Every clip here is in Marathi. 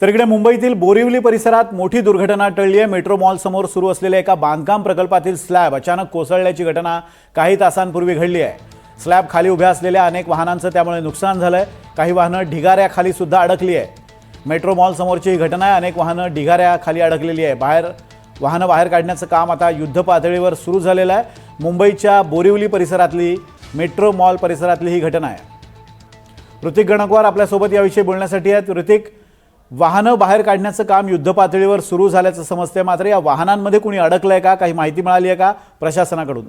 तर इकडे मुंबईतील बोरिवली परिसरात मोठी दुर्घटना टळली आहे। मेट्रो मॉल समोर सुरू असलेल्या एका बांधकाम प्रकल्पातील स्लॅब अचानक कोसळल्याची घटना काही तासांपूर्वी घडली आहे। स्लॅब खाली उभ्या असलेल्या अनेक वाहनांचं त्यामुळे नुकसान झालंय। काही वाहनं ढिगाऱ्याखाली सुद्धा अडकली आहे। मेट्रो मॉल समोरची ही घटना आहे। अनेक वाहनं ढिगाऱ्याखाली अडकलेली आहे। वाहनं बाहेर काढण्याचं काम आता युद्धपातळीवर सुरू झालेलं आहे। मुंबईच्या बोरिवली परिसरातली मेट्रो मॉल परिसरातली ही घटना आहे। ऋतिक गणकवार आपल्यासोबत याविषयी बोलण्यासाठी आहेत। ऋतिक, वाहनं बाहेर काढण्याचं काम युद्धपातळीवर सुरू झाल्याचं समजते, मात्र या वाहनांमध्ये कुणी अडकलंय का, काही माहिती मिळाली आहे का प्रशासनाकडून?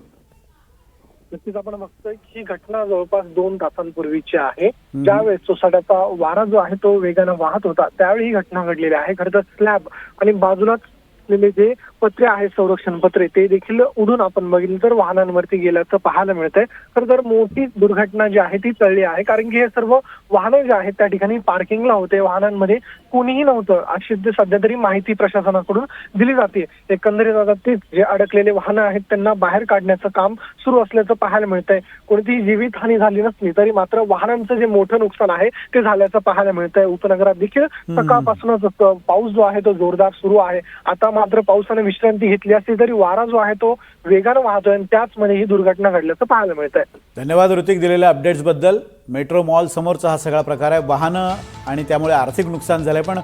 नक्कीच आपण बघतोय की ही घटना जवळपास 2 तासांपूर्वीची आहे। ज्यावेळेस सोसाट्याचा वारा जो आहे तो वेगानं वाहत होता त्यावेळी ही घटना घडलेली आहे। खरं तर स्लॅब आणि बाजूलाच असलेले जे पत्रे आहेत, संरक्षण पत्रे, ते देखील उडून आपण बघितलं तर वाहनांवरती गेल्याचं पाहायला मिळतंय। खरं तर मोठी दुर्घटना जी आहे ती टळली आहे, कारण की हे सर्व वाहनं जे आहेत त्या ठिकाणी पार्किंगला होते, वाहनांमध्ये कोणीही नव्हतं अशी सध्या तरी माहिती प्रशासनाकडून दिली जाते। एकंदरीत आता तेच जे अडकलेले वाहनं आहेत त्यांना बाहेर काढण्याचं काम सुरू असल्याचं पाहायला मिळतंय। कोणतीही जीवितहानी झाली नसली तरी मात्र वाहनांचं जे मोठं नुकसान आहे ते झाल्याचं पाहायला मिळतंय। उपनगरात देखील सकाळपासूनच पाऊस जो आहे तो जोरदार सुरू आहे। आता मात्र पावसाने विश्रांती घेतली असली तरी वारा जो आहे तो वेगानं वाहतोय आणि त्याचमध्ये ही दुर्घटना घडल्याचं पाहायला मिळतंय। धन्यवाद ऋतिक दिलेल्या अपडेट्सबद्दल। मेट्रो मॉल समोरचा हा सगळा प्रकार आहे। वाहनं आणि त्यामुळे आर्थिक नुकसान झालंय, पण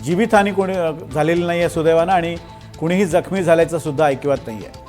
जीवितहानी कोणी झालेली नाही आहे सुदैवानं, आणि कुणीही जखमी झाल्याचं सुद्धा ऐकिवात नाही आहे।